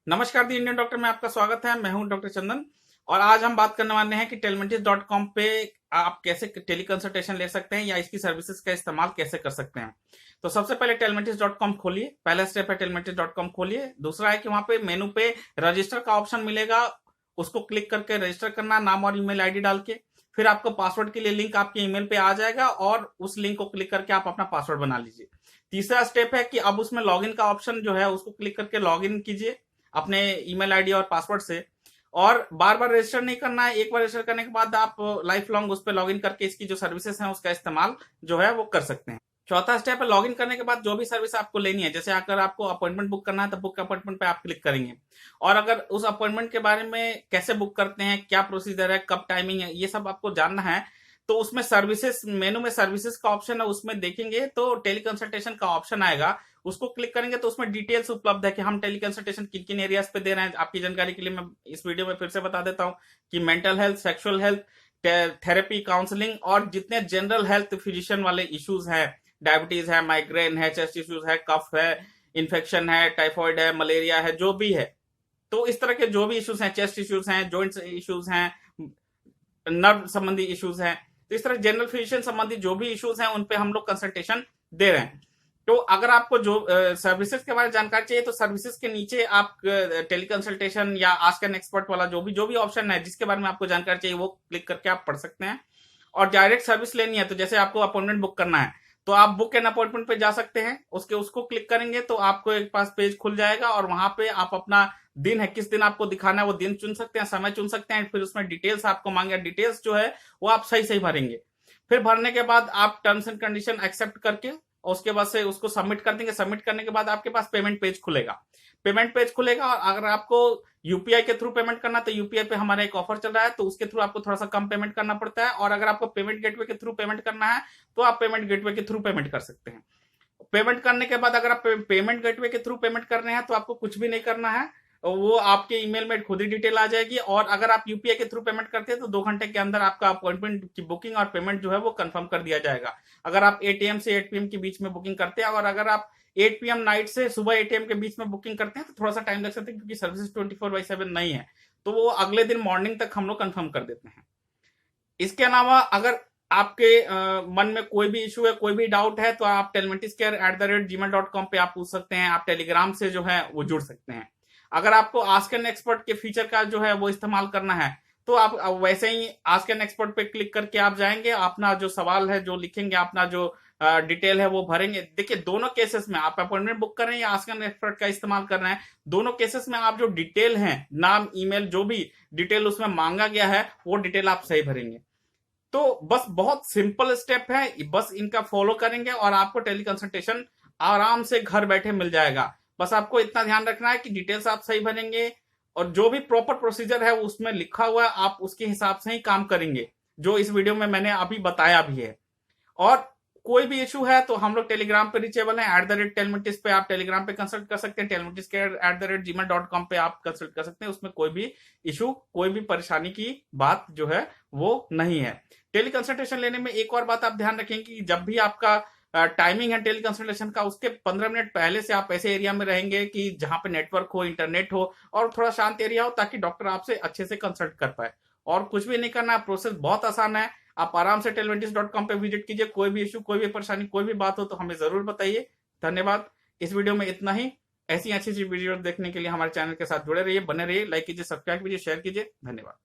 नमस्कार दी Indian doctor में आपका स्वागत है। मैं हूं डॉक्टर चंदन और आज हम बात करने वाले हैं कि टेलमेंटिस.com पे आप कैसे टेली कंसल्टेशन ले सकते हैं या इसकी सर्विसेज का इस्तेमाल कैसे कर सकते हैं। तो सबसे पहले टेलमेंटिस.com खोलिए। पहला स्टेप है टेलमेंटिस.com खोलिए। दूसरा है कि वहां पे मेनू पे रजिस्टर का ऑप्शन मिलेगा, उसको क्लिक करके रजिस्टर करना, नाम और ईमेल आईडी डाल के। फिर आपको पासवर्ड के लिए लिंक आपके ईमेल पे आ जाएगा और उस लिंक को क्लिक करके आप अपना पासवर्ड बना लीजिए। तीसरा स्टेप है कि अब उसमें लॉगिन का ऑप्शन जो है उसको क्लिक करके लॉगिन कीजिए अपने ईमेल आईडी और पासवर्ड से। और बार बार रजिस्टर नहीं करना है, एक बार रजिस्टर करने के बाद आप लाइफ लॉन्ग उस पर लॉगिन करके इसकी जो सर्विसेज हैं उसका इस्तेमाल जो है वो कर सकते हैं। चौथा स्टेप है लॉगिन करने के बाद जो भी सर्विस आपको लेनी है, जैसे अगर आपको अपॉइंटमेंट बुक करना है तो बुक अपॉइंटमेंट पे आप क्लिक करेंगे। और अगर उस अपॉइंटमेंट के बारे में कैसे बुक करते हैं, क्या प्रोसीजर है, कब टाइमिंग है, ये सब आपको जानना है तो उसमें सर्विसेज मेनू में सर्विसेज का ऑप्शन है, उसमें देखेंगे तो टेली कंसल्टेशन का ऑप्शन आएगा। उसको क्लिक करेंगे तो उसमें डिटेल्स उपलब्ध है कि हम टेली कंसल्टेशन किन किन एरियाज पे दे रहे हैं। आपकी जानकारी के लिए मैं इस वीडियो में फिर से बता देता हूं कि mental health, sexual health, therapy, counselling और जितने जनरल हेल्थ फिजिशियन वाले इश्यूज हैं, डायबिटीज है, माइग्रेन है, चेस्ट इश्यूज है, कफ है, इन्फेक्शन है, टाइफॉइड है, मलेरिया है, जो भी है, तो इस तरह के जो भी इश्यूज हैं, चेस्ट इश्यूज हैं, जॉइंट्स इश्यूज हैं, नर्व संबंधी इश्यूज हैं, तो इस तरह जनरल फिजिशियन संबंधी जो भी इश्यूज हैं उन पे हम लोग कंसल्टेशन दे रहे हैं। तो अगर आपको जो सर्विसेज के बारे में जानकारी चाहिए तो सर्विसेज के नीचे आप टेली कंसल्टेशन या आस्क एन एक्सपर्ट वाला जो भी ऑप्शन है जिसके बारे में आपको जानकारी चाहिए वो क्लिक करके आप पढ़ सकते हैं। और डायरेक्ट सर्विस लेनी है तो जैसे आपको अपॉइंटमेंट बुक करना है तो आप बुक एन अपॉइंटमेंट पे जा सकते हैं। उसको क्लिक करेंगे तो आपको एक पास पेज खुल जाएगा और वहां पे आप अपना दिन है, किस दिन आपको दिखाना है वो दिन चुन सकते हैं, समय चुन सकते हैं। फिर उसमें डिटेल्स आपको मांगे, डिटेल्स जो है वो आप सही सही भरेंगे। फिर भरने के बाद आप टर्म्स एंड कंडीशन एक्सेप्ट करके और उसके बाद से उसको सबमिट कर देंगे। सबमिट करने के बाद आपके पास पेमेंट पेज खुलेगा। पेमेंट पेज खुलेगा और अगर आपको यूपीआई के थ्रू पेमेंट करना तो यूपीआई पे हमारा एक ऑफर चल रहा है तो उसके थ्रू आपको थोड़ा सा कम पेमेंट करना पड़ता है। और अगर आपको पेमेंट गेटवे के थ्रू पेमेंट करना है तो आप पेमेंट गेटवे के थ्रू पेमेंट कर सकते हैं। पेमेंट करने के बाद अगर आप पेमेंट गेटवे के थ्रू पेमेंट कर रहे हैं तो आपको कुछ भी नहीं करना है, वो आपके ईमेल में खुद ही डिटेल आ जाएगी। और अगर आप यूपीआई के थ्रू पेमेंट करते हैं तो 2 घंटे के अंदर आपका अपॉइंटमेंट की बुकिंग और पेमेंट जो है वो कंफर्म कर दिया जाएगा। अगर आप 8 AM से 8 PM के बीच में बुकिंग करते हैं और अगर आप 8 PM नाइट से सुबह 8 AM के बीच में बुकिंग करते हैं तो थोड़ा सा टाइम लग सकता है क्योंकि सर्विस 24/7 नहीं है, तो वो अगले दिन मॉर्निंग तक हम लोग कंफर्म कर देते हैं। इसके अलावा अगर आपके मन में कोई भी इशू है, कोई भी डाउट है तो आप telmentiscare@gmail.com पे आप पूछ सकते हैं। आप टेलीग्राम से जो है वो जुड़ सकते हैं। अगर आपको आस्क एन एक्सपर्ट के फीचर का जो है वो इस्तेमाल करना है तो आप वैसे ही आस्क एन एक्सपर्ट पे क्लिक करके आप जाएंगे, अपना जो सवाल है जो लिखेंगे, अपना जो डिटेल है वो भरेंगे। देखिए दोनों केसेस में आप अपॉइंटमेंट बुक कर रहे हैं या आस्क एन एक्सपर्ट का इस्तेमाल कर रहे हैं, दोनों केसेस में आप जो डिटेल है, नाम, ईमेल, जो भी डिटेल उसमें मांगा गया है वो डिटेल आप सही भरेंगे। तो बस बहुत सिंपल स्टेप है, बस इनका फॉलो करेंगे और आपको टेली कंसल्टेशन आराम से घर बैठे मिल जाएगा। बस आपको इतना ध्यान रखना है कि डिटेल्स आप सही भरेंगे और जो भी प्रॉपर प्रोसीजर है उसमें लिखा हुआ है आप उसके हिसाब से ही काम करेंगे, जो इस वीडियो में मैंने अभी बताया भी है। और कोई भी इशू है तो हम लोग टेलीग्राम पे रीचेबल है, @telmentis पे आप टेलीग्राम पे कंसल्ट कर सकते हैं। telmentiscare@gmail.com पे आप कंसल्ट कर सकते हैं। उसमें कोई भी इशू, कोई भी परेशानी की बात जो है वो नहीं है। टेली कंसल्टेशन लेने में एक और बात आप ध्यान रखें कि जब भी आपका टाइमिंग है टेली कंसल्टेशन का उसके 15 मिनट पहले से आप ऐसे एरिया में रहेंगे कि जहां पे नेटवर्क हो, इंटरनेट हो और थोड़ा शांत एरिया हो, ताकि डॉक्टर आपसे अच्छे से कंसल्ट कर पाए। और कुछ भी नहीं करना, प्रोसेस बहुत आसान है। आप आराम से telmentis.com पे विजिट कीजिए। कोई भी इशू, कोई भी परेशानी, कोई भी बात हो तो हमें जरूर बताइए। धन्यवाद। इस वीडियो में इतना ही। ऐसी अच्छी अच्छी वीडियो देखने के लिए हमारे चैनल के साथ जुड़े रहिए, बने रहिए, लाइक कीजिए, सब्सक्राइब कीजिए, शेयर कीजिए। धन्यवाद।